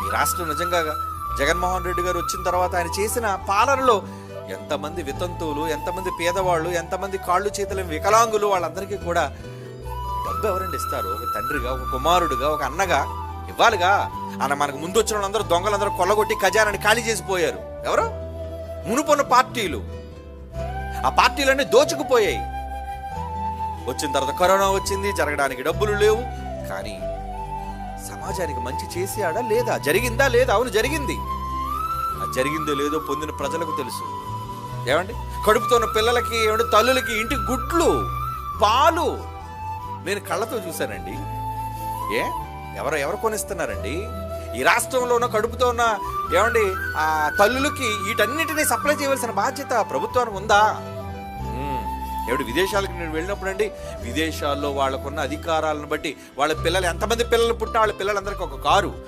ఈ రాష్ట్రం నిజంగా జగన్మోహన్ రెడ్డి గారు వచ్చిన తర్వాత ఆయన చేసిన పాలనలో ఎంతమంది వితంతువులు, ఎంతమంది పేదవాళ్ళు, ఎంతమంది కాళ్ళు చేతుల వికలాంగులు, వాళ్ళందరికీ కూడా డబ్బు ఎవరండి ఇస్తారు? ఒక తండ్రిగా, ఒక కుమారుడుగా, ఒక అన్నగా ఇవ్వాలిగా. ఆయన మనకు ముందు వచ్చిన వాళ్ళందరూ దొంగలందరూ కొల్లగొట్టి ఖజానాన్ని ఖాళీ చేసిపోయారు. ఎవరు? మునుపొన్న పార్టీలు. ఆ పార్టీలన్నీ దోచుకుపోయాయి. వచ్చిన తర్వాత కరోనా వచ్చింది, జరగడానికి డబ్బులు లేవు. కానీ సమాజానికి మంచి చేసాడా లేదా? జరిగిందా లేదా? అవును, జరిగింది. అది జరిగిందో లేదో పొందిన ప్రజలకు తెలుసు. ఏమండి, కడుపుతో ఉన్న పిల్లలకి, ఏమంటే తల్లులకి ఇంటికి గుడ్లు, పాలు నేను కళ్ళతో చూశానండి. ఎవరు కొనిస్తున్నారండి? ఈ రాష్ట్రంలో ఉన్న కడుపుతో ఉన్న ఏమండి ఆ తల్లులకి వీటన్నిటినీ సప్లై చేయవలసిన బాధ్యత ప్రభుత్వానికి ఉందా? ఏమిటి, విదేశాలకు నేను వెళ్ళినప్పుడు అండి, విదేశాల్లో వాళ్ళకున్న అధికారాలను బట్టి వాళ్ళ పిల్లలు ఎంతమంది పిల్లలు పుట్టినా వాళ్ళ పిల్లలందరికీ ఒక కారు,